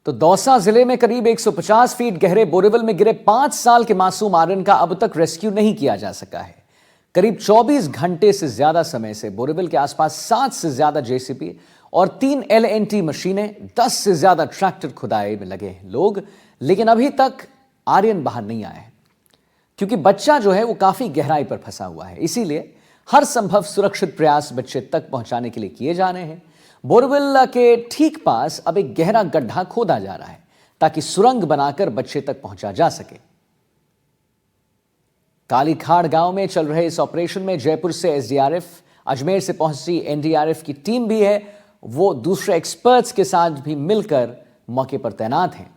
तो दौसा जिले में करीब 150 फीट गहरे बोरेवल में गिरे 5 साल के मासूम आर्यन का अब तक रेस्क्यू नहीं किया जा सका है। करीब 24 घंटे से ज्यादा समय से बोरेवल के आसपास 7 से ज्यादा जेसीबी और 3 LNT मशीनें, 10 से ज्यादा ट्रैक्टर खुदाई में लगे हैं लोग, लेकिन अभी तक आर्यन बाहर नहीं आए हैं क्योंकि बच्चा जो है वो काफी गहराई पर फंसा हुआ है। इसीलिए हर संभव सुरक्षित प्रयास बच्चे तक पहुंचाने के लिए किए जा रहे हैं। बोरवेल के ठीक पास अब एक गहरा गड्ढा खोदा जा रहा है ताकि सुरंग बनाकर बच्चे तक पहुंचा जा सके। कालीखाड़ गांव में चल रहे इस ऑपरेशन में जयपुर से SDRF, अजमेर से पहुंची NDRF की टीम भी है। वो दूसरे एक्सपर्ट्स के साथ भी मिलकर मौके पर तैनात हैं।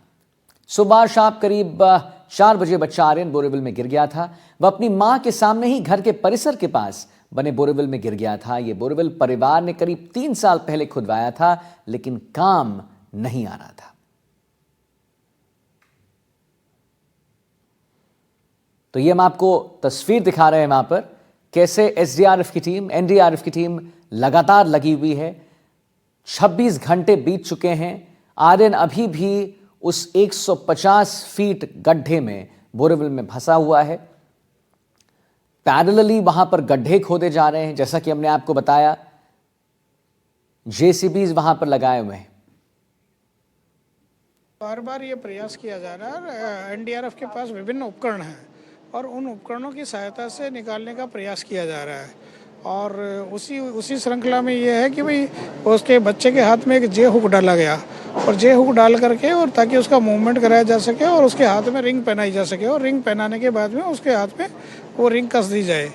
सुबह शाम करीब 4 बजे बच्चा आर्यन बोरेवल में गिर गया था। वह अपनी मां के सामने ही घर के परिसर के पास बने बोरेवल में गिर गया था। यह बोरेवल परिवार ने करीब 3 साल पहले खुदवाया था, लेकिन काम नहीं आ रहा था। तो ये हम आपको तस्वीर दिखा रहे हैं वहां पर कैसे SDRF की टीम, NDRF की टीम लगातार लगी हुई है। 26 घंटे बीत चुके हैं। आर्यन अभी भी उस 150 फीट गड्ढे में बोरेवल में फंसा हुआ है। पैरेलली वहां पर गड्ढे खोदे जा रहे हैं, जैसा कि हमने आपको बताया। JCBs वहां पर लगाए हुए हैं। बार बार ये प्रयास किया जा रहा है। NDRF के पास विभिन्न उपकरण हैं और उन उपकरणों की सहायता से निकालने का प्रयास किया जा रहा है। और उसी श्रृंखला में ये है कि भाई उसके बच्चे के हाथ में एक J हुक डाला गया और J हुक डाल करके, और ताकि उसका मूवमेंट कराया जा सके और उसके हाथ में रिंग पहनाई जा सके, और रिंग पहनाने के बाद में उसके हाथ में वो रिंग कस दी जाए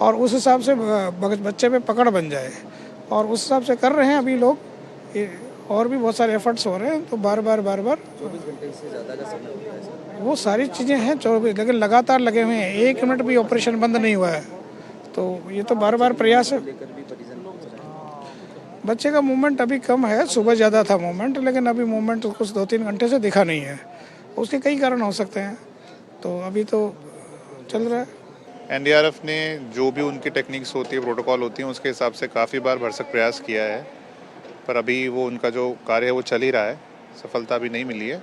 और उस हिसाब से बच्चे पे पकड़ बन जाए। और उस हिसाब से कर रहे हैं अभी लोग। और भी बहुत सारे एफर्ट्स हो रहे हैं। तो बार बार 24 घंटे से ज़्यादा का समय हो गया है। वो सारी चीज़ें हैं 24, लेकिन लगातार लगे हुए हैं। 1 मिनट भी ऑपरेशन बंद नहीं हुआ है। तो ये तो बार बार प्रयास है। बच्चे का मूवमेंट अभी कम है। सुबह ज़्यादा था मूवमेंट, लेकिन अभी मूवमेंट कुछ 2-3 घंटे से दिखा नहीं है। उसके कई कारण हो सकते हैं। तो अभी तो चल रहा है। NDRF ने जो भी उनकी टेक्निक्स होती है, प्रोटोकॉल होती है, उसके हिसाब से काफ़ी बार भरसक प्रयास किया है, पर अभी वो उनका जो कार्य है वो चल ही रहा है। सफलता अभी नहीं मिली है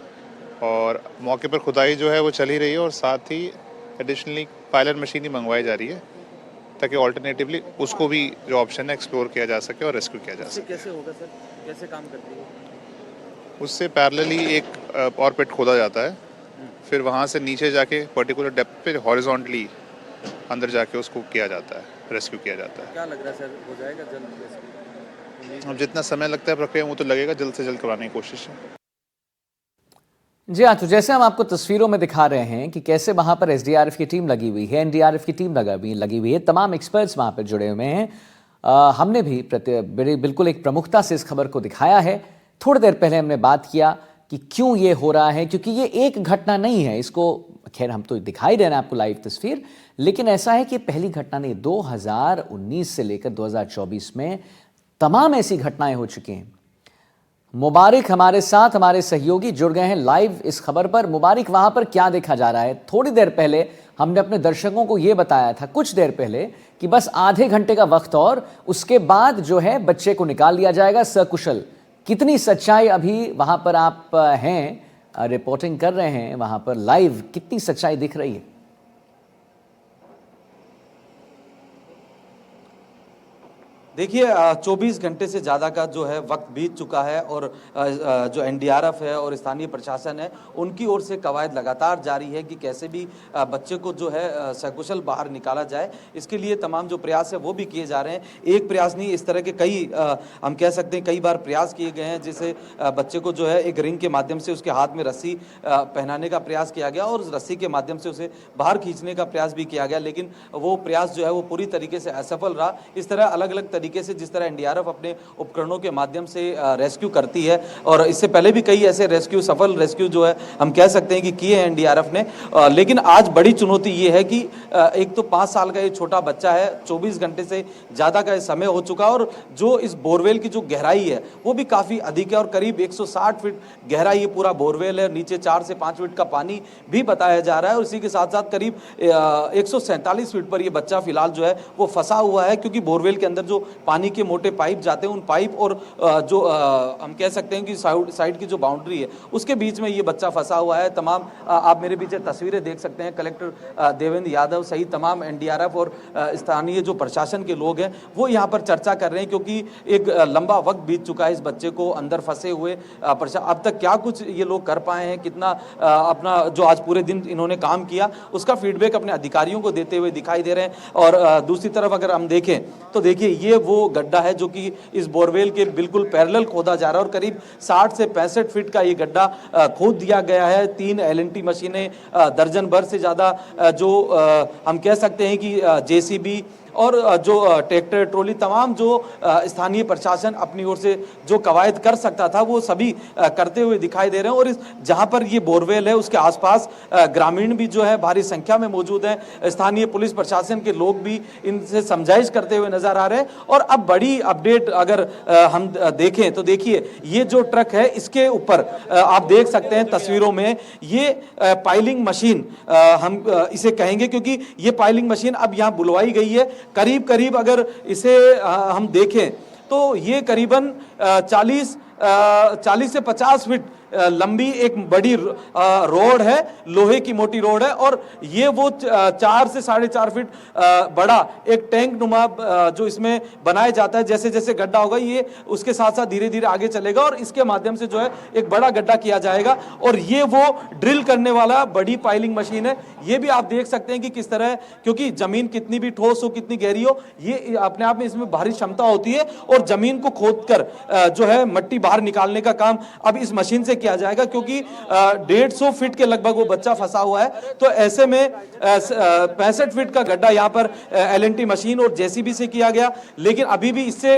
और मौके पर खुदाई जो है वो चल ही रही है और साथ ही एडिशनली पायलट मशीन ही मंगवाई जा रही है ताकि ऑल्टरनेटिवली उसको भी जो ऑप्शन है एक्सप्लोर किया जा सके और रेस्क्यू किया जा सके। कैसे होगा सर? कैसे काम करती है? उससे पैरेलली एक और पिट खोदा जाता है, फिर वहाँ से नीचे जाके पर्टिकुलर डेप्थ पे हॉरिजॉन्टली अंदर जाके उसको किया जाता है, रेस्क्यू किया जाता है। क्या लग रहा है सर, हो जाएगा जल्द रेस्क्यू? अब जितना समय लगता है प्रक्रिया वो तो लगेगा, जल्द से जल्द कराने की कोशिश है। जी हाँ, तो जैसे हम आपको तस्वीरों में दिखा रहे हैं कि कैसे वहां पर SDRF की टीम लगी हुई है, NDRF की टीम लगी हुई है, तमाम एक्सपर्ट्स वहां पर जुड़े हुए हैं। हमने भी बिल्कुल एक प्रमुखता से इस खबर को दिखाया है। थोड़ी देर पहले हमने बात किया कि क्यों ये हो रहा है, क्योंकि ये एक घटना नहीं है। इसको खैर हम तो दिखाई दे रहे हैं आपको लाइव तस्वीर, लेकिन ऐसा है कि पहली घटना नहीं, 2019 से लेकर 2024 में तमाम ऐसी घटनाएं हो चुकी हैं। मुबारिक हमारे साथ, हमारे सहयोगी जुड़ गए हैं लाइव इस खबर पर। मुबारिक, वहां पर क्या देखा जा रहा है? थोड़ी देर पहले हमने अपने दर्शकों को यह बताया था, कुछ देर पहले, कि बस आधे घंटे का वक्त और उसके बाद जो है बच्चे को निकाल लिया जाएगा सकुशल। कितनी सच्चाई अभी वहां पर आप हैं, रिपोर्टिंग कर रहे हैं वहां पर लाइव, कितनी सच्चाई दिख रही है? देखिए 24 घंटे से ज़्यादा का जो है वक्त बीत चुका है और जो NDRF है और स्थानीय प्रशासन है उनकी ओर से कवायद लगातार जारी है कि कैसे भी बच्चे को जो है सकुशल बाहर निकाला जाए। इसके लिए तमाम जो प्रयास है वो भी किए जा रहे हैं। एक प्रयास नहीं, इस तरह के कई हम कह सकते हैं कई बार प्रयास किए गए हैं, जिससे बच्चे को जो है एक रिंग के माध्यम से उसके हाथ में रस्सी पहनाने का प्रयास किया गया और उस रस्सी के माध्यम से उसे बाहर खींचने का प्रयास भी किया गया, लेकिन वो प्रयास जो है वो पूरी तरीके से असफल रहा। इस तरह अलग अलग तरीके से जिस तरह NDRF अपने उपकरणों के माध्यम से रेस्क्यू करती है, और इससे पहले भी कई ऐसे रेस्क्यू, सफल रेस्क्यू जो है हम कह सकते हैं कि किए हैं NDRF ने, लेकिन आज बड़ी चुनौती ये है कि एक तो 5 साल का ये छोटा बच्चा है, 24 घंटे से ज़्यादा का समय हो चुका, और जो इस बोरवेल की जो गहराई है वो भी काफ़ी अधिक है और करीब 160 फीट गहराई ये पूरा बोरवेल है। नीचे 4 से 5 फीट का पानी भी बताया जा रहा है और इसी के साथ साथ करीब 147 फीट पर ये बच्चा फिलहाल जो है वो फंसा हुआ है, क्योंकि बोरवेल के अंदर जो पानी के मोटे पाइप जाते हैं, उन पाइप और जो हम कह सकते हैं कि साइड की जो बाउंड्री है उसके बीच में ये बच्चा फंसा हुआ है। तमाम आप मेरे पीछे तस्वीरें देख सकते हैं, कलेक्टर देवेंद्र यादव सहित तमाम एनडीआरएफ और स्थानीय जो प्रशासन के लोग हैं वो यहाँ पर चर्चा कर रहे हैं, क्योंकि एक लंबा वक्त बीत चुका है इस बच्चे को अंदर फंसे हुए। अब तक क्या कुछ ये लोग कर पाए हैं, कितना अपना जो आज पूरे दिन इन्होंने काम किया उसका फीडबैक अपने अधिकारियों को देते हुए दिखाई दे रहे हैं। और दूसरी तरफ अगर हम देखें तो देखिए ये वो गड्ढा है जो कि इस बोरवेल के बिल्कुल पैरेलल खोदा जा रहा है और करीब 60 से 65 फीट का ये गड्ढा खोद दिया गया है। 3 एलएनटी मशीनें, दर्जन भर से ज़्यादा जो हम कह सकते हैं कि जेसीबी और जो ट्रैक्टर ट्रॉली, तमाम जो स्थानीय प्रशासन अपनी ओर से जो कवायद कर सकता था वो सभी करते हुए दिखाई दे रहे हैं। और इस जहां पर ये बोरवेल है उसके आसपास ग्रामीण भी जो है भारी संख्या में मौजूद हैं। स्थानीय पुलिस प्रशासन के लोग भी इनसे समझाइश करते हुए नजर आ रहे हैं। और अब बड़ी अपडेट अगर हम देखें तो देखिए ये जो ट्रक है इसके ऊपर आप देख सकते हैं तस्वीरों में, ये पाइलिंग मशीन हम इसे कहेंगे, क्योंकि ये पाइलिंग मशीन अब यहाँ बुलवाई गई है। करीब करीब अगर इसे हम देखें तो ये करीबन 40 से 50 फीट लंबी एक बड़ी रोड है, लोहे की मोटी रोड है। और ये वो 4 से 4.5 फीट बड़ा एक टैंक नुमा जो इसमें बनाया जाता है। जैसे जैसे गड्ढा होगा ये उसके साथ साथ धीरे धीरे आगे चलेगा और इसके माध्यम से जो है एक बड़ा गड्ढा किया जाएगा। और ये वो ड्रिल करने वाला बड़ी पाइलिंग मशीन है। ये भी आप देख सकते हैं कि किस तरह, क्योंकि जमीन कितनी भी ठोस हो, कितनी गहरी हो, ये अपने आप में इसमें भारी क्षमता होती है। और जमीन को खोदकर जो है मिट्टी बाहर निकालने का काम अब इस मशीन से किया जाएगा, क्योंकि 150 फीट के लगभग वो बच्चा फंसा हुआ है। तो ऐसे में 65 फीट का गड्ढा यहाँ पर एलएनटी मशीन और जेसीबी से किया गया, लेकिन अभी भी इससे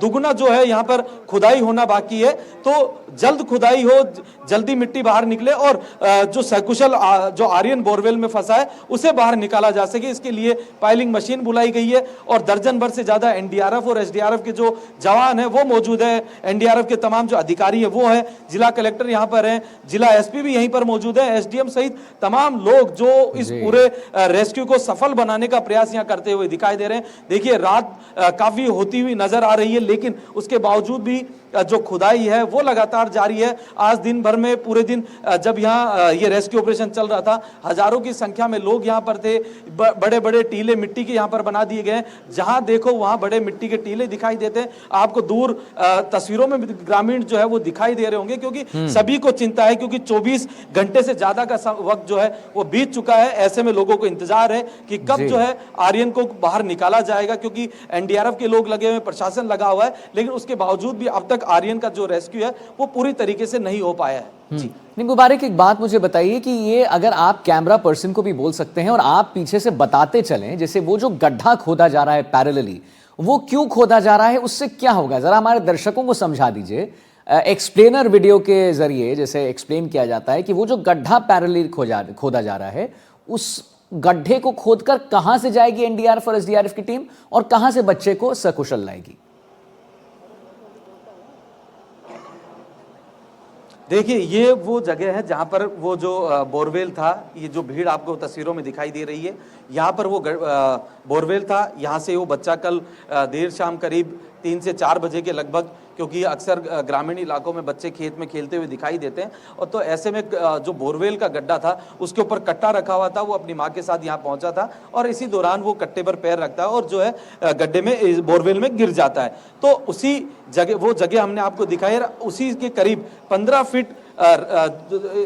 दुगना जो है यहाँ पर खुदाई होना बाकी है। तो जल्द खुदाई हो, जल्दी मिट्टी बाहर निकले और जो सकुशल जो आर्यन बोरवेल में फंसा है उसे बाहर निकाला जा सके, इसके लिए पाइलिंग मशीन बुलाई गई है। और दर्जन भर से ज्यादा एनडीआरएफ और एसडीआरएफ के जो जवान है वो मौजूद है। एनडीआरएफ के तमाम जो अधिकारी है वो है, जिला कलेक्टर यहाँ पर हैं, जिला एसपी भी यहीं पर मौजूद है, एसडीएम सहित तमाम लोग जो इस पूरे रेस्क्यू को सफल बनाने का प्रयास यहाँ करते हुए दिखाई दे रहे हैं। देखिए रात काफी होती हुई नजर आ रही है, लेकिन उसके बावजूद भी जो खुदाई है वो लगातार जारी है। आज दिन भर में पूरे दिन जब यहाँ ये रेस्क्यू ऑपरेशन चल रहा था, हजारों की संख्या में लोग यहाँ पर थे। बड़े बड़े टीले मिट्टी के यहाँ पर बना दिए गए, जहां देखो वहां बड़े मिट्टी के टीले दिखाई देते हैं। आपको दूर तस्वीरों में ग्रामीण जो है वो दिखाई दे रहे होंगे, क्योंकि सभी को चिंता है, क्योंकि 24 घंटे से ज्यादा का वक्त जो है वो बीत चुका है। ऐसे में लोगों को इंतजार है कि कब जो है आर्यन को बाहर निकाला जाएगा, क्योंकि एनडीआरएफ के लोग लगे हुए, प्रशासन लगा हुआ है, लेकिन उसके बावजूद भी अब तक आर्यन का जो रेस्क्यू है वो पूरी तरीके से नहीं हो पाया है। जी नहीं, मुबारक एक बात मुझे बताइए कि ये अगर आप कैमरा पर्सन को भी बोल सकते हैं और आप पीछे से बताते चलें, जैसे वो जो गड्ढा खोदा जा रहा है पैरेलली, वो क्यों खोदा जा रहा है, उससे क्या होगा, जरा हमारे दर्शकों को समझा दीजिए। एक्सप्लेनर वीडियो के जरिए जैसे एक्सप्लेन किया जाता है कि वो जो गड्ढा पैरेलली खोदा जा रहा है, उस गड्ढे को खोदकर कहां से जाएगी एनडीआरएफ और एसडीआरएफ की टीम और कहां से बच्चे को सकुशल लाएगी। देखिए ये वो जगह है जहाँ पर वो जो बोरवेल था, ये जो भीड़ आपको तस्वीरों में दिखाई दे रही है, यहाँ पर वो बोरवेल था। यहाँ से वो बच्चा कल देर शाम करीब 3 से 4 बजे के लगभग, क्योंकि अक्सर ग्रामीण इलाकों में बच्चे खेत में खेलते हुए दिखाई देते हैं, और तो ऐसे में जो बोरवेल का गड्ढा था उसके ऊपर कट्टा रखा हुआ था। वो अपनी माँ के साथ यहाँ पहुँचा था और इसी दौरान वो कट्टे पर पैर रखता है और जो है गड्ढे में, बोरवेल में गिर जाता है। तो उसी जगह, वो जगह हमने आपको दिखाई है, उसी के करीब 15 फीट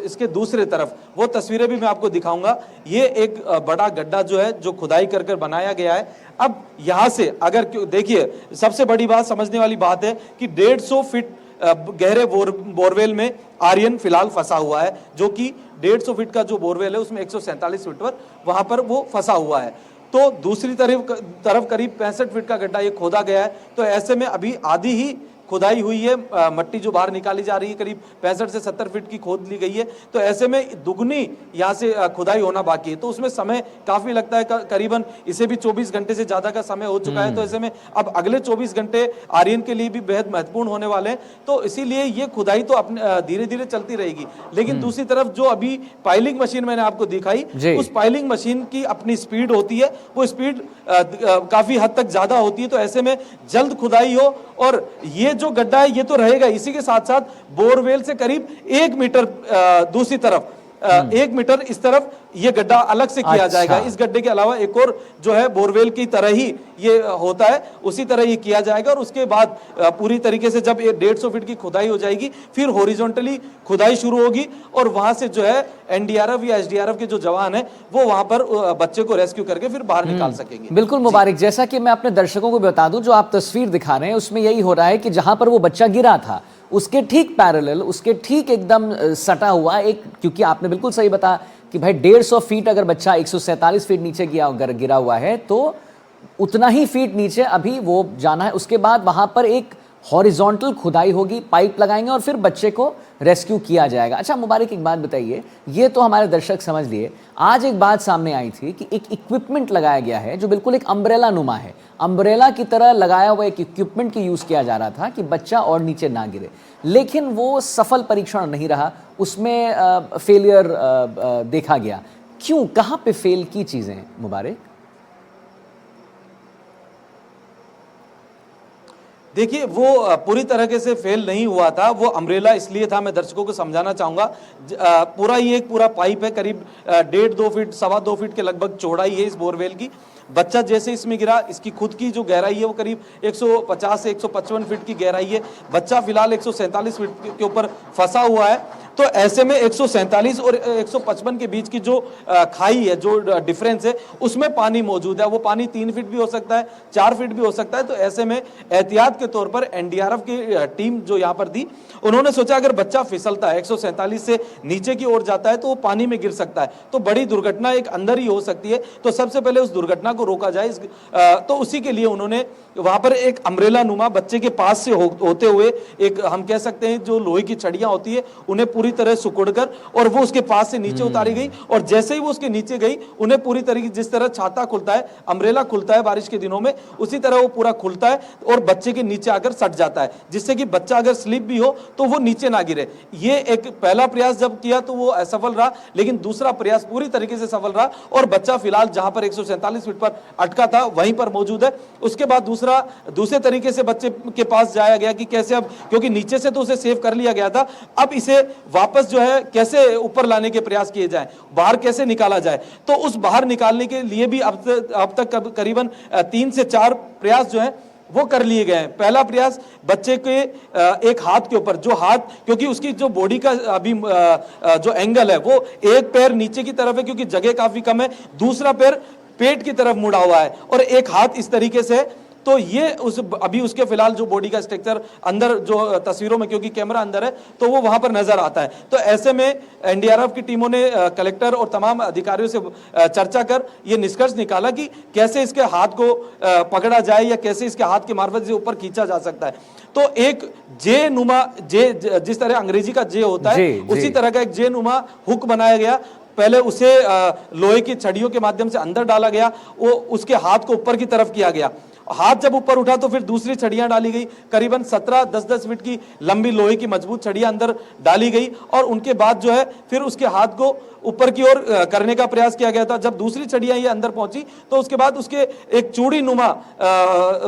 इसके दूसरे तरफ वो तस्वीरें भी मैं आपको दिखाऊंगा। ये एक बड़ा गड्ढा जो है जो खुदाई कर कर बनाया गया है। अब यहां से अगर देखिए, सबसे बड़ी बात, समझने वाली बात है कि 150 फीट गहरे बोरवेल में आर्यन फिलहाल फंसा हुआ है, जो कि 150 फीट का जो बोरवेल है उसमें 147 फीट पर वहां पर वो फंसा हुआ है। तो दूसरी तरफ करीब 65 फीट का गड्ढा ये खोदा गया है। तो ऐसे में अभी आधी ही खुदाई हुई है, मट्टी जो बाहर निकाली जा रही है करीब 65 से 70 फीट की खोद ली गई है। तो ऐसे में दुगनी यहाँ से खुदाई होना बाकी है, तो उसमें समय काफी लगता है, करीबन इसे भी 24 घंटे से ज्यादा का समय हो चुका है। तो ऐसे में अब अगले 24 घंटे आर्यन के लिए भी बेहद महत्वपूर्ण होने वाले हैं। तो इसीलिए ये खुदाई तो अपने धीरे धीरे चलती रहेगी, लेकिन दूसरी तरफ जो अभी पाइलिंग मशीन मैंने आपको दिखाई, उस पाइलिंग मशीन की अपनी स्पीड होती है, वो स्पीड काफी हद तक ज्यादा होती है। तो ऐसे में जल्द खुदाई हो, और ये जो गड्ढा है ये तो रहेगा, इसी के साथ साथ बोरवेल से करीब 1 मीटर दूसरी तरफ 1 मीटर इस तरफ ये गड्ढा अलग से किया जाएगा। इस गड्ढे के अलावा एक और जो है बोरवेल की तरह ही ये होता है, उसी तरह ये किया जाएगा। और उसके बाद पूरी तरीके से जब 150 फीट की खुदाई हो जाएगी, फिर हॉरिजॉन्टली खुदाई शुरू होगी, और वहां से जो है एनडीआरएफ या एसडीआरएफ के जो जवान है वो वहां पर बच्चे को रेस्क्यू करके फिर बाहर निकाल सकेंगे। बिल्कुल मुबारक, जैसा कि मैं अपने दर्शकों को बता दूं, जो आप तस्वीर दिखा रहे हैं उसमें यही हो रहा है कि जहां पर वो बच्चा गिरा था उसके ठीक पैरेलल, उसके ठीक एकदम सटा हुआ एक, क्योंकि आपने बिल्कुल सही बताया कि भाई 150 फीट अगर बच्चा 147 फीट नीचे गिरा हुआ है तो उतना ही फीट नीचे अभी वो जाना है। उसके बाद वहां पर एक हॉरिजॉन्टल खुदाई होगी, पाइप लगाएंगे और फिर बच्चे को रेस्क्यू किया जाएगा। अच्छा मुबारक, एक बात बताइए, ये तो हमारे दर्शक समझ लिए, आज एक बात सामने आई थी कि एक इक्विपमेंट लगाया गया है जो बिल्कुल एक अम्ब्रेला नुमा है, अम्ब्रेला की तरह लगाया हुआ एक इक्विपमेंट की यूज किया जा रहा था कि बच्चा और नीचे ना गिरे, लेकिन वो सफल परीक्षण नहीं रहा, उसमें फेलियर देखा गया। क्यों, कहाँ पे फेल की चीजें मुबारक? देखिए, वो पूरी तरीके से फेल नहीं हुआ था, वो अम्ब्रेला इसलिए था, मैं दर्शकों को समझाना चाहूंगा। पूरा ये एक पूरा पाइप है, करीब 1.5-2 फीट 2.25 फीट के लगभग चौड़ाई है इस बोरवेल की। बच्चा जैसे इसमें गिरा, इसकी खुद की जो गहराई है वो करीब 150 से 155 फीट की गहराई है। बच्चा फिलहाल 147 फीट के ऊपर फंसा हुआ है। तो ऐसे में 147 और 155 के बीच की जो खाई है, जो डिफरेंस है, उसमें पानी मौजूद है। वो पानी 3 फीट भी हो सकता है, 4 फीट भी हो सकता है। तो ऐसे में एहतियात के तौर पर एनडीआरएफ की टीम जो यहाँ पर थी, उन्होंने सोचा अगर बच्चा फिसलता है 147 से नीचे की ओर जाता है तो वो पानी में गिर सकता है, तो बड़ी दुर्घटना एक अंदर ही हो सकती है। तो सबसे पहले उस दुर्घटना को रोका जाए, तो उसी के लिए उन्होंने वहां पर एक अम्ब्रेला नुमा बच्चे के पास से होते हुए, एक हम कह सकते हैं जो लोहे की छड़ियां होती है उन्हें पूरी तरह सुकुड़कर, और वो उसके पास से नीचे उतारी गई। और जैसे ही वो उसके नीचे गई, उन्हें पूरी तरीके, जिस तरह छाता खुलता है, अम्ब्रेला खुलता है बारिश के दिनों में, उसी तरह वो पूरा खुलता है और बच्चे के नीचे आकर सट जाता है, जिससे कि बच्चा अगर स्लिप भी हो तो वो नीचे ना गिरे। ये एक पहला प्रयास जब किया तो वो असफल रहा, लेकिन दूसरा प्रयास पूरी तरीके से सफल रहा, और बच्चा फिलहाल जहां पर 147 फीट पर अटका था वहीं पर मौजूद है। उसके बाद दूसरे तरीके से बच्चे के पास जाया गया कि कैसे, अब क्योंकि नीचे से तो उसे सेव कर लिया गया था, अब इसे वापस जो है कैसे ऊपर लाने के प्रयास किए जाए, बाहर कैसे निकाला जाए। तो उस बाहर निकालने के लिए भी अब तक करीबन 3 से 4 प्रयास जो है वो कर लिए गए हैं। पहला प्रयास बच्चे के एक हाथ के ऊपर, जो हाथ, क्योंकि उसकी जो बॉडी का अभी जो एंगल है वो एक पैर नीचे की तरफ है क्योंकि जगह काफी कम है, दूसरा पैर पेट की तरफ मुड़ा हुआ है और एक हाथ इस तरीके से। तो ये अभी उसके फिलहाल जो बॉडी का स्ट्रक्चर अंदर जो तस्वीरों में, क्योंकि कैमरा अंदर है तो वो वहां पर नजर आता है। तो ऐसे में एनडीआरएफ की टीमों ने कलेक्टर और तमाम अधिकारियों से चर्चा कर ये निष्कर्ष निकाला कि कैसे इसके हाथ को पकड़ा जाए या कैसे इसके हाथ के मार्फत से ऊपर खींचा जा सकता है। तो एक जे नुमा, जिस तरह अंग्रेजी का जे होता है उसी तरह का एक जे नुमा हुक बनाया गया। पहले उसे लोहे की छड़ियों के माध्यम से अंदर डाला गया, वो उसके हाथ को ऊपर की तरफ किया गया। हाथ जब ऊपर उठा तो फिर दूसरी छड़ियां डाली गई, करीबन 17-10 फीट की लंबी लोहे की मजबूत छड़ियां अंदर डाली गई, और उनके बाद जो है फिर उसके हाथ को ऊपर की ओर करने का प्रयास किया गया था। जब दूसरी छड़ियां ये अंदर पहुंची तो उसके बाद उसके एक चूड़ी नुमा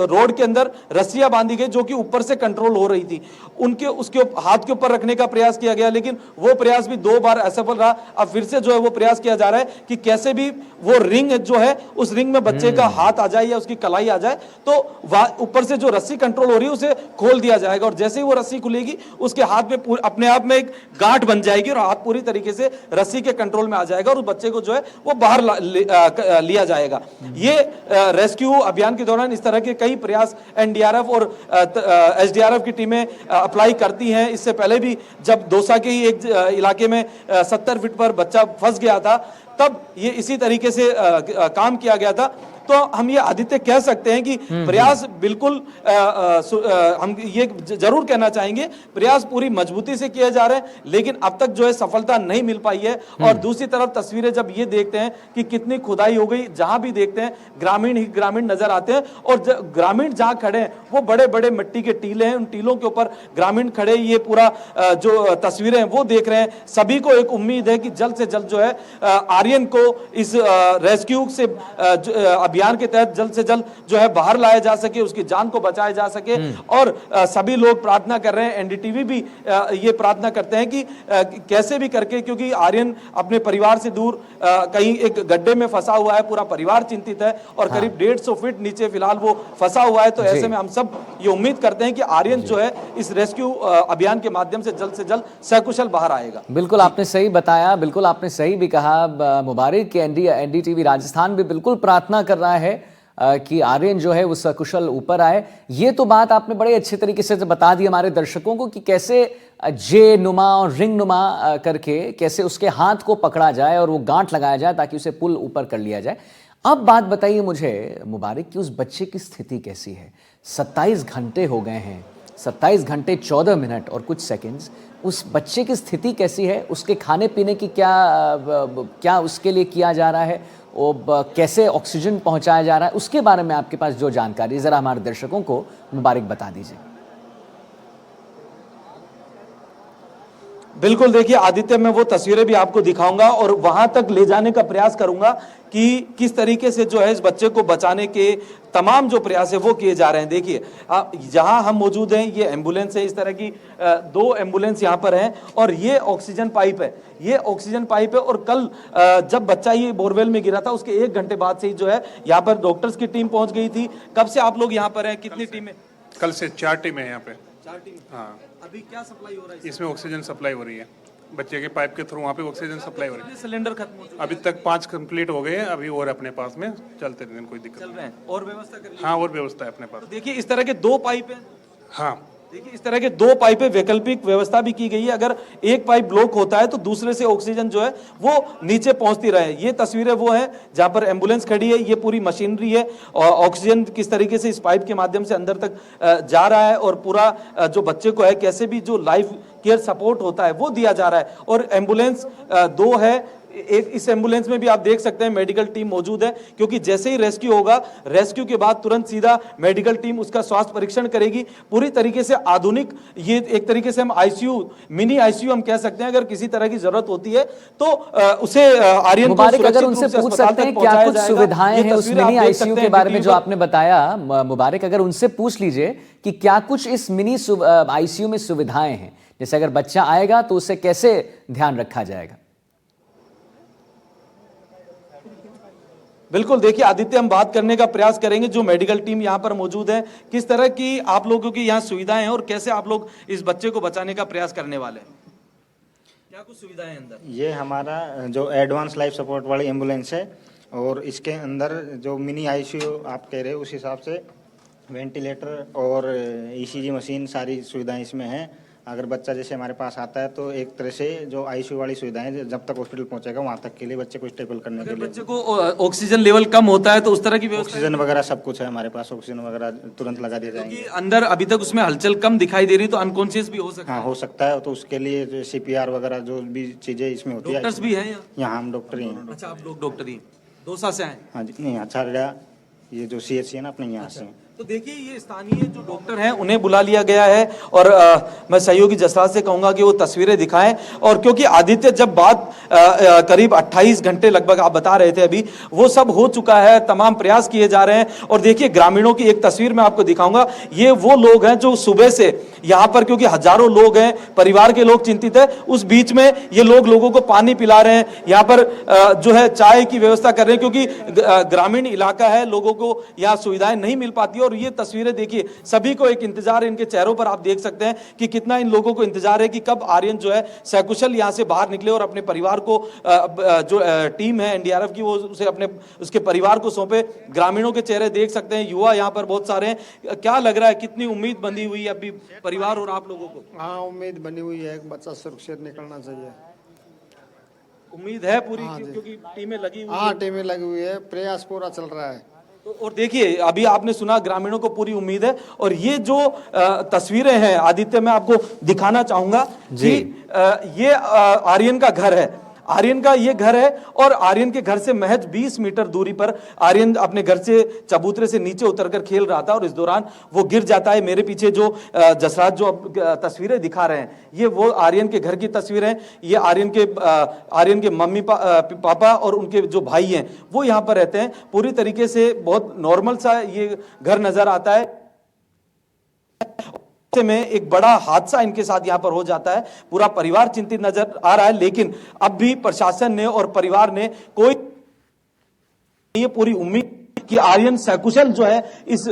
रोड के अंदर रस्सियां बांधी गई जो कि ऊपर से कंट्रोल हो रही थी, उसके हाथ के ऊपर रखने का प्रयास किया गया, लेकिन वो प्रयास भी 2 बार असफल रहा। अब फिर से जो है वो प्रयास किया जा रहा है कि कैसे भी वो रिंग जो है, उस रिंग में बच्चे का हाथ आ जाए या उसकी कलाई आ जाए, तो ऊपर से जो रस्सी कंट्रोल हो रही है उसे खोल दिया जाएगा, और जैसे ही वो रस्सी खुलेगी उसके हाथ में अपने आप में एक गांठ बन जाएगी और हाथ पूरी तरीके से रस्सी के कंट्रोल में आ जाएगा और उस बच्चे को जो है वो बाहर लिया जाएगा। ये रेस्क्यू अभियान के दौरान इस तरह के कई प्रयास एनडीआरएफ और एसडीआरएफ की टीमें अप्लाई करती हैं। इससे पहले भी जब दौसा के ही एक इलाके में 70 फीट पर बच्चा फंस गया था तब ये इसी तरीके से काम किया गया था। तो हम ये आदित्य कह सकते हैं कि प्रयास बिल्कुल हम ये जरूर कहना चाहेंगे, प्रयास पूरी मजबूती से किए जा रहे हैं, लेकिन अब तक जो है सफलता नहीं मिल पाई है। और दूसरी तरफ तस्वीरें जब ये देखते हैं कि कितनी खुदाई हो गई, जहां भी देखते हैं ग्रामीण ही ग्रामीण नजर आते हैं, और ग्रामीण जहां खड़े हैं वो बड़े बड़े मिट्टी के टीले हैं, उन टीलों के ऊपर ग्रामीण खड़े ये पूरा जो तस्वीरें हैं वो देख रहे हैं। सभी को एक उम्मीद है कि जल्द से जल्द जो है आर्यन को इस रेस्क्यू से अभियान के तहत जल्द से जल्द जो है बाहर लाया जा सके, उसकी जान को बचाया जा सके। और सभी लोग प्रार्थना कर रहे हैं, एनडीटीवी भी ये प्रार्थना करते हैं कि कैसे भी करके, क्योंकि आर्यन अपने परिवार से दूर कहीं एक गड्ढे में फंसा हुआ है, पूरा परिवार चिंतित है और करीब 150 फीट नीचे फिलहाल वो फंसा हुआ है। तो ऐसे में हम सब ये उम्मीद करते हैं कि आर्यन जो है इस रेस्क्यू अभियान के माध्यम से जल्द सकुशल बाहर आएगा। बिल्कुल आपने सही बताया, बिल्कुल आपने सही भी कहा। मुबारक कि एनडीटीवी राजस्थान भी बिल्कुल प्रार्थना कर रहा है कि आर्यन जो है वो सकुशल ऊपर आए। ये तो बात आपने बड़े अच्छे तरीके से बता दी हमारे दर्शकों को कि कैसे जे नुमा और रिंग नुमा करके कैसे उसके हाथ को पकड़ा जाए और वो गांठ लगाया जाए ताकि उसे पुल ऊपर कर लिया जाए। अब बात बताइए मुझे मुबारक कि उस बच्चे की स्थिति कैसी है? 27 घंटे हो गए हैं, 27 घंटे 14 मिनट और कुछ सेकंड्स। उस बच्चे की स्थिति कैसी है? उसके खाने पीने की क्या उसके लिए किया जा रहा है? वो कैसे ऑक्सीजन पहुंचाया जा रहा है? उसके बारे में आपके पास जो जानकारी जरा हमारे दर्शकों को मुबारक बता दीजिए। बिल्कुल, देखिए आदित्य, मैं वो तस्वीरें भी आपको दिखाऊंगा और वहां तक ले जाने का प्रयास करूंगा कि किस तरीके से जो है इस बच्चे को बचाने के तमाम जो प्रयास है वो किए जा रहे हैं। देखिए जहां हम मौजूद हैं ये एम्बुलेंस है, इस तरह की 2 एम्बुलेंस यहाँ पर हैं और ये ऑक्सीजन पाइप है, ये ऑक्सीजन पाइप है। और कल जब बच्चा ये बोरवेल में गिरा था उसके 1 घंटे बाद से ही जो है यहाँ पर डॉक्टर्स की टीम पहुंच गई थी। कब से आप लोग यहाँ पर हैं? कितनी टीमें? कल से 4 टीमें हैं यहाँ पे। 4 टीम। हाँ, अभी क्या सप्लाई हो रहा है? इसमें ऑक्सीजन सप्लाई हो रही है, बच्चे के पाइप के थ्रू वहाँ पे ऑक्सीजन सप्लाई हो रही है। सिलेंडर खत्म हो चुके अभी तक 5 कंप्लीट हो गए हैं, अभी और अपने पास में चलते रहते हैं, कोई दिक्कत चल नहीं। रहे हैं और व्यवस्था कर ली? हाँ, और व्यवस्था है अपने पास। तो देखिए इस तरह के 2 पाइप हैं। हाँ, देखिए इस तरह के 2 पाइपें, वैकल्पिक व्यवस्था भी की गई है। अगर एक पाइप ब्लॉक होता है तो दूसरे से ऑक्सीजन जो है वो नीचे पहुंचती रहे। ये तस्वीरें वो है जहां पर एम्बुलेंस खड़ी है, ये पूरी मशीनरी है और ऑक्सीजन किस तरीके से इस पाइप के माध्यम से अंदर तक जा रहा है और पूरा जो बच्चे को है कैसे भी जो लाइफ केयर सपोर्ट होता है वो दिया जा रहा है। और एम्बुलेंस 2 है, एक इस एम्बुलेंस में भी आप देख सकते हैं मेडिकल टीम मौजूद है, क्योंकि जैसे ही रेस्क्यू होगा, रेस्क्यू के बाद तुरंत सीधा मेडिकल टीम उसका स्वास्थ्य परीक्षण करेगी। पूरी तरीके से आधुनिक, ये एक तरीके से हम आईसीयू, मिनी आईसीयू हम कह सकते हैं। अगर किसी तरह की जरूरत होती है तो उसे आर्यन को मुबारक अगर उनसे पूछ सकते हैं क्या कुछ सुविधाएं हैं उस मिनी आईसीयू के बारे में जो आपने बताया, मुबारक अगर उनसे पूछ लीजिए कि क्या कुछ इस मिनी आईसीयू में सुविधाएं हैं, जैसे अगर बच्चा आएगा तो उसे कैसे ध्यान रखा जाएगा? बिल्कुल, देखिए आदित्य, हम बात करने का प्रयास करेंगे जो मेडिकल टीम यहाँ पर मौजूद है, किस तरह की आप लोगों की यहाँ सुविधाएं हैं और कैसे आप लोग इस बच्चे को बचाने का प्रयास करने वाले हैं। क्या कुछ सुविधाएं हैं अंदर? ये हमारा जो एडवांस लाइफ सपोर्ट वाली एम्बुलेंस है और इसके अंदर जो मिनी आईसीयू आप कह रहे हो उस हिसाब से वेंटिलेटर और ईसीजी मशीन सारी सुविधाएं इसमें हैं। अगर बच्चा जैसे हमारे पास आता है तो एक तरह से जो आईसीयू वाली सुविधाएं जब तक हॉस्पिटल पहुंचेगा वहां तक के लिए बच्चे को स्टेबल करने के लिए, बच्चे को ऑक्सीजन लेवल कम होता है तो उस तरह की व्यवस्था ऑक्सीजन वगैरह सब कुछ है हमारे पास। ऑक्सीजन वगैरह तुरंत लगा दिए जाएंगे। कि अंदर अभी तक उसमें हलचल कम दिखाई दे रही तो अनकॉन्शियस भी हो सकता है। हाँ, हो सकता है। तो उसके लिए CPR वगैरह जो भी चीजें इसमें होती है। डॉक्टर्स भी हैं यहाँ हम डॉक्टर ही हैं। अच्छा, आप लोग डॉक्टर ही? दौसा से आए? हाँ जी, नहीं, अच्छा, ये जो CHC है ना अपने यहाँ से। तो देखिए ये स्थानीय जो डॉक्टर हैं उन्हें बुला लिया गया है और मैं सहयोगी जसराज से कहूंगा कि वो तस्वीरें दिखाएं। और क्योंकि आदित्य, जब बात करीब 28 घंटे लगभग आप बता रहे थे अभी, वो सब हो चुका है, तमाम प्रयास किए जा रहे हैं। और देखिए ग्रामीणों की एक तस्वीर मैं आपको दिखाऊंगा। ये वो लोग हैं जो सुबह से यहाँ पर, क्योंकि हजारों लोग हैं, परिवार के लोग चिंतित है, उस बीच में ये लोग लोगों को पानी पिला रहे हैं, यहाँ पर जो है चाय की व्यवस्था कर रहे हैं, क्योंकि ग्रामीण इलाका है, लोगों को यहाँ सुविधाएं नहीं मिल पाती। और ये तस्वीरें देखिए, सभी को एक इंतजार, इनके चेहरों पर आप देख सकते हैं कि कितना इन लोगों को इंतजार है कि कब आर्यन जो है सकुशल यहाँ से बाहर निकले और अपने परिवार को, जो टीम है एनडीआरएफ की, वो उसे उसके परिवार को सौंपे। ग्रामीणों के चेहरे देख सकते हैं, युवा यहाँ पर बहुत सारे हैं। क्या लग रहा है, कितनी उम्मीद बंधी हुई है अभी परिवार और आप लोगों को? हाँ, उम्मीद बनी हुई है, एक बच्चा सुरक्षित निकलना चाहिए। उम्मीद है पूरी क्योंकि टीमें लगी हुई हाँ टीमें लगी हुई है, प्रयास पूरा चल रहा है। तो और देखिए अभी आपने सुना ग्रामीणों को पूरी उम्मीद है। और ये जो तस्वीरें हैं आदित्य मैं आपको दिखाना चाहूंगा कि ये आर्यन का घर है। आर्यन का ये घर है और आर्यन के घर से महज 20 मीटर दूरी पर आर्यन अपने घर से चबूतरे से नीचे उतरकर खेल रहा था और इस दौरान वो गिर जाता है। मेरे पीछे जो जसराज जो तस्वीरें दिखा रहे हैं ये वो आर्यन के घर की तस्वीर है। ये आर्यन के मम्मी पापा और उनके जो भाई हैं वो यहाँ पर रहते हैं। पूरी तरीके से बहुत नॉर्मल सा ये घर नजर आता है में एक बड़ा हादसा इनके साथ यहां पर हो जाता है। पूरा परिवार चिंतित नजर आ रहा है, लेकिन अब भी प्रशासन ने और परिवार ने कोई ये पूरी उम्मीद कि आर्यन सकुशल जो है इस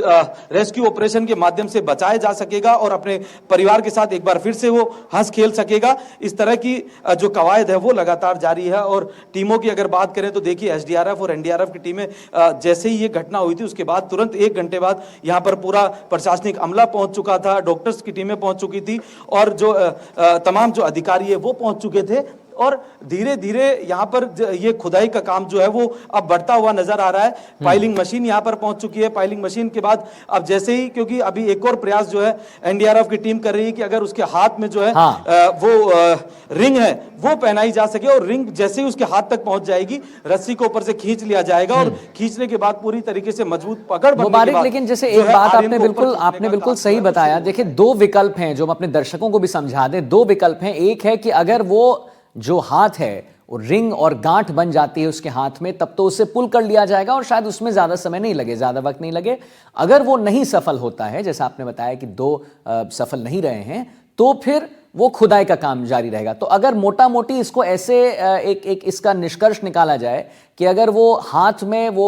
रेस्क्यू ऑपरेशन के माध्यम से बचाया जा सकेगा और अपने परिवार के साथ एक बार फिर से वो हंस खेल सकेगा। इस तरह की जो कवायद है वो लगातार जारी है। और टीमों की अगर बात करें तो देखिए एसडीआरएफ और एनडीआरएफ की टीमें जैसे ही ये घटना हुई थी उसके बाद तुरंत 1 घंटे बाद यहाँ पर पूरा प्रशासनिक अमला पहुंच चुका था, डॉक्टर्स की टीमें पहुंच चुकी थी और जो तमाम जो अधिकारी है वो पहुंच चुके थे। और धीरे धीरे यहाँ पर ये खुदाई का काम जो है वो अब बढ़ता हुआ नजर आ रहा है। पाइलिंग मशीन यहाँ पर पहुंच चुकी है। पाइलिंग मशीन के बाद अब जैसे ही, क्योंकि अभी एक और प्रयास जो है एनडीआरएफ की टीम कर रही है कि अगर उसके हाथ में जो है वो रिंग है वो पहनाई जा सके और रिंग जैसे ही उसके हाथ तक पहुंच जाएगी रस्सी को ऊपर से खींच लिया जाएगा और खींचने के बाद पूरी तरीके से मजबूत पकड़ मुबारक। लेकिन जैसे एक बात आपने बिल्कुल सही बताया। देखिए 2 विकल्प हैं जो हम अपने दर्शकों को भी समझा दें। 2 विकल्प हैं। एक है कि अगर वो जो हाथ है वो रिंग और गांठ बन जाती है उसके हाथ में तब तो उसे पुल कर लिया जाएगा और शायद उसमें ज्यादा समय नहीं लगे, ज्यादा वक्त नहीं लगे। अगर वो नहीं सफल होता है, जैसा आपने बताया कि 2 सफल नहीं रहे हैं, तो फिर वो खुदाई का काम जारी रहेगा। तो अगर मोटा मोटी इसको ऐसे एक इसका निष्कर्ष निकाला जाए कि अगर वो हाथ में वो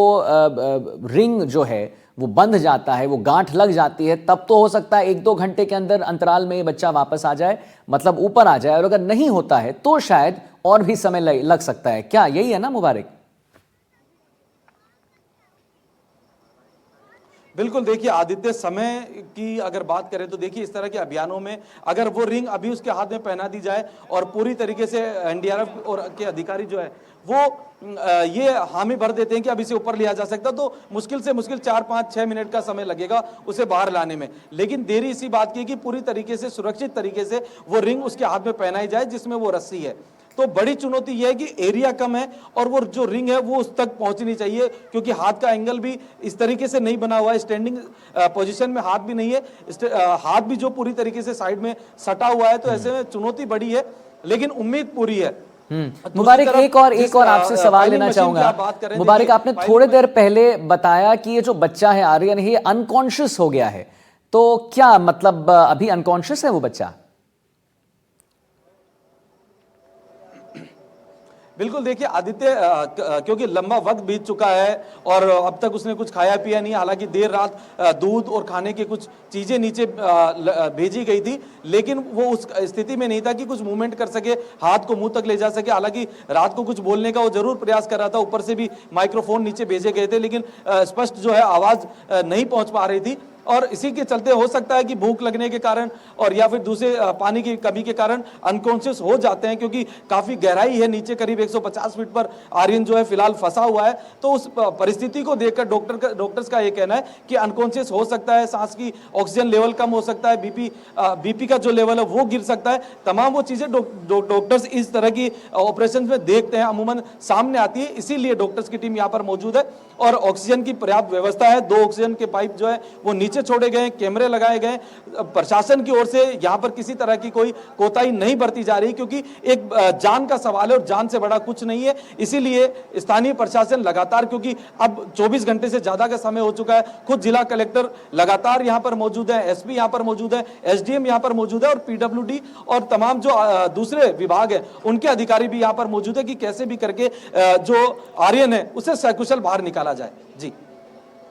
रिंग जो है वो बंध जाता है, वो गांठ लग जाती है, तब तो हो सकता है 1-2 घंटे के अंदर अंतराल में ये बच्चा वापस आ जाए, मतलब ऊपर आ जाए। और अगर नहीं होता है तो शायद और भी समय लग सकता है। क्या यही है ना मुबारक? बिल्कुल। देखिए आदित्य, समय की अगर बात करें तो देखिए इस तरह के अभियानों में अगर वो रिंग अभी उसके हाथ में पहना दी जाए और पूरी तरीके से एनडीआरएफ और के अधिकारी जो है वो ये हामी भर देते हैं कि अब इसे ऊपर लिया जा सकता, तो मुश्किल से मुश्किल 4-5-6 मिनट का समय लगेगा उसे बाहर लाने में। लेकिन देरी इसी बात की कि पूरी तरीके से सुरक्षित तरीके से वो रिंग उसके हाथ में पहनाई जाए जिसमें वो रस्सी है। तो बड़ी चुनौती यह है कि एरिया कम है और वो जो रिंग है वो उस तक पहुंचनी चाहिए, क्योंकि हाथ का एंगल भी इस तरीके से नहीं बना हुआ है, स्टैंडिंग पोजीशन में हाथ भी नहीं है, हाथ भी जो पूरी तरीके से साइड में सटा हुआ है। तो ऐसे में चुनौती बड़ी है लेकिन उम्मीद पूरी है। मुबारक, एक और आपसे सवाल लेना चाहूंगा। मुबारक, आपने थोड़ी देर पहले बताया कि ये जो बच्चा है आर्यन, ये अनकॉन्शियस हो गया है, तो क्या मतलब अभी अनकॉन्शियस है वो बच्चा? बिल्कुल। देखिए आदित्य, क्योंकि लंबा वक्त बीत चुका है और अब तक उसने कुछ खाया पिया नहीं। हालांकि देर रात दूध और खाने की कुछ चीजें नीचे भेजी गई थी, लेकिन वो उस स्थिति में नहीं था कि कुछ मूवमेंट कर सके, हाथ को मुंह तक ले जा सके। हालांकि रात को कुछ बोलने का वो जरूर प्रयास कर रहा था, ऊपर से भी माइक्रोफोन नीचे भेजे गए थे, लेकिन स्पष्ट जो है आवाज नहीं पहुंच पा रही थी। और इसी के चलते हो सकता है कि भूख लगने के कारण और या फिर दूसरे पानी की कमी के कारण अनकॉन्शियस हो जाते हैं, क्योंकि काफी गहराई है नीचे, करीब 150 फीट पर आर्यन जो है फिलहाल फंसा हुआ है। तो उस परिस्थिति को देखकर डॉक्टर्स का ये कहना है कि अनकॉन्शियस हो सकता है, सांस की ऑक्सीजन लेवल कम हो सकता है, बीपी का जो लेवल है वो गिर सकता है। तमाम वो चीजें डॉक्टर्स इस तरह की ऑपरेशन में देखते हैं, अमूमन सामने आती है। इसीलिए डॉक्टर्स की टीम यहाँ पर मौजूद है और ऑक्सीजन की पर्याप्त व्यवस्था है। 2 ऑक्सीजन के पाइप जो है वो नीचे छोड़े गए, कैमरे लगाए गए। प्रशासन की ओर से यहां पर किसी तरह की कोई कोताही नहीं बरती जा रही, क्योंकि एक जान का सवाल है और जान से बड़ा कुछ नहीं है। इसीलिए स्थानीय प्रशासन लगातार, क्योंकि अब 24 घंटे से ज्यादा का समय हो चुका है, खुद जिला कलेक्टर लगातार यहां पर मौजूद है, एसपी यहां पर मौजूद है, एसडीएम यहां पर मौजूद है और पीडब्ल्यूडी और तमाम जो दूसरे विभाग है उनके अधिकारी भी यहां पर मौजूद है कि कैसे भी करके जो आर्यन है उसे सकुशल बाहर निकाला जाए।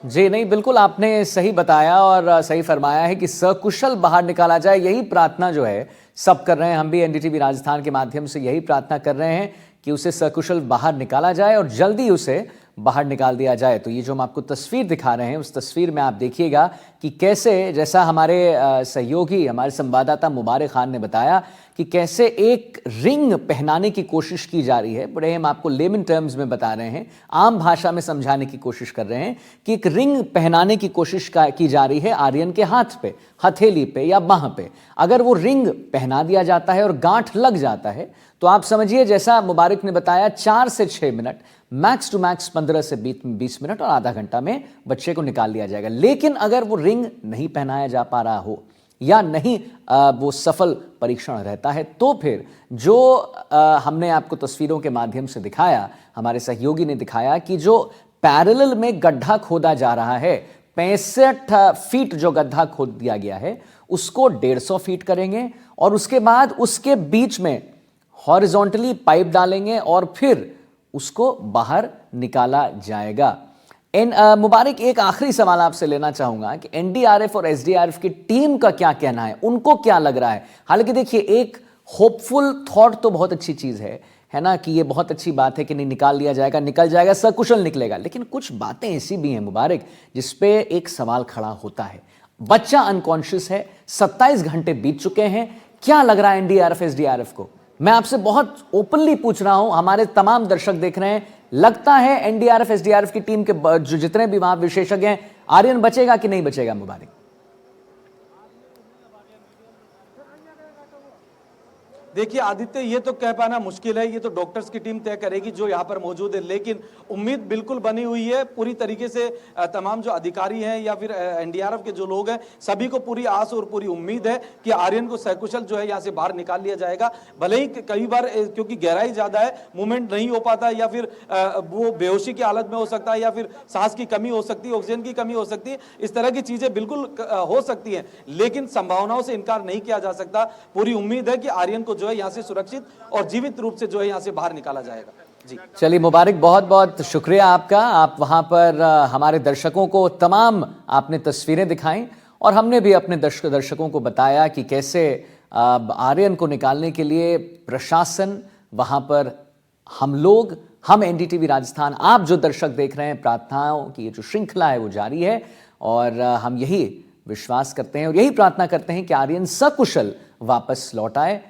जी नहीं, बिल्कुल आपने सही बताया और सही फरमाया है कि सकुशल बाहर निकाला जाए। यही प्रार्थना जो है सब कर रहे हैं, हम भी एनडीटीवी राजस्थान के माध्यम से यही प्रार्थना कर रहे हैं कि उसे सकुशल बाहर निकाला जाए और जल्दी उसे बाहर निकाल दिया जाए। तो ये जो हम आपको तस्वीर दिखा रहे हैं, उस तस्वीर में आप देखिएगा कि कैसे, जैसा हमारे सहयोगी, हमारे संवाददाता मुबारक खान ने बताया कि कैसे एक रिंग पहनाने की कोशिश की जा रही है। बड़े हम आपको लेमन टर्म्स में बता रहे हैं, आम भाषा में समझाने की कोशिश कर रहे हैं कि एक रिंग पहनाने की कोशिश की जा रही है आर्यन के हाथ पे, हथेली पे या बाह पे। अगर वो रिंग पहना दिया जाता है और गांठ लग जाता है तो आप समझिए, जैसा मुबारक ने बताया, 4 से 6 मिनट, मैक्स टू मैक्स 15 से 20 मिनट और आधा घंटा में बच्चे को निकाल लिया जाएगा। लेकिन अगर वो रिंग नहीं पहनाया जा पा रहा हो या नहीं वो सफल परीक्षण रहता है, तो फिर जो हमने आपको तस्वीरों के माध्यम से दिखाया, हमारे सहयोगी ने दिखाया कि जो पैरेलल में गड्ढा खोदा जा रहा है, 65 फीट जो गड्ढा खोद दिया गया है, उसको 150 फीट करेंगे और उसके बाद उसके बीच में हॉरिजॉन्टली पाइप डालेंगे और फिर उसको बाहर निकाला जाएगा। मुबारक, एक आखिरी सवाल आपसे लेना चाहूंगा कि एनडीआरएफ और एसडीआरएफ की टीम का क्या कहना है, उनको क्या लग रहा है? हालांकि देखिए, एक होपफुल थॉट तो बहुत अच्छी चीज है ना, कि ये बहुत अच्छी बात है कि नहीं, निकाल लिया जाएगा, निकल जाएगा, सकुशल निकलेगा। लेकिन कुछ बातें ऐसी भी हैं मुबारक, जिसपे एक सवाल खड़ा होता है। बच्चा अनकॉन्शियस है, 27 घंटे बीत चुके हैं, क्या लग रहा है एनडीआरएफ एसडीआरएफ को? मैं आपसे बहुत ओपनली पूछ रहा हूं, हमारे तमाम दर्शक देख रहे हैं, लगता है एनडीआरएफ एसडीआरएफ की टीम के जो जितने भी वहां विशेषज्ञ हैं, आर्यन बचेगा कि नहीं बचेगा मुबारक? देखिए आदित्य, ये तो कह पाना मुश्किल है, ये तो डॉक्टर्स की टीम तय करेगी जो यहाँ पर मौजूद है। लेकिन उम्मीद बिल्कुल बनी हुई है पूरी तरीके से। तमाम जो अधिकारी हैं या फिर एनडीआरएफ के जो लोग हैं, सभी को पूरी आस और पूरी उम्मीद है कि आर्यन को सकुशल जो है यहाँ से बाहर निकाल लिया जाएगा। भले ही कई बार क्योंकि गहराई ज्यादा है, मूवमेंट नहीं हो पाता, या फिर वो बेहोशी की हालत में हो सकता है, या फिर सांस की कमी हो सकती है, ऑक्सीजन की कमी हो सकती है, इस तरह की चीजें बिल्कुल हो सकती हैं। लेकिन संभावनाओं से इनकार नहीं किया जा सकता। पूरी उम्मीद है कि आर्यन को जो है यहाँ से सुरक्षित और जीवित रूप से जो है यहाँ से बाहर निकाला जाएगा। जी चलिए मुबारक, बहुत बहुत शुक्रिया आपका। आप वहां पर हमारे दर्शकों को तमाम आपने तस्वीरें दिखाई और हमने भी अपने दर्शकों को बताया कि कैसे आर्यन को निकालने के लिए प्रशासन वहां पर, हम एनडीटीवी राजस्थान, आप जो दर्शक देख रहे हैं, प्रार्थनाओं की जो श्रृंखला है वो जारी है और हम यही विश्वास करते हैं और यही प्रार्थना करते हैं कि आर्यन सकुशल वापस लौट आए।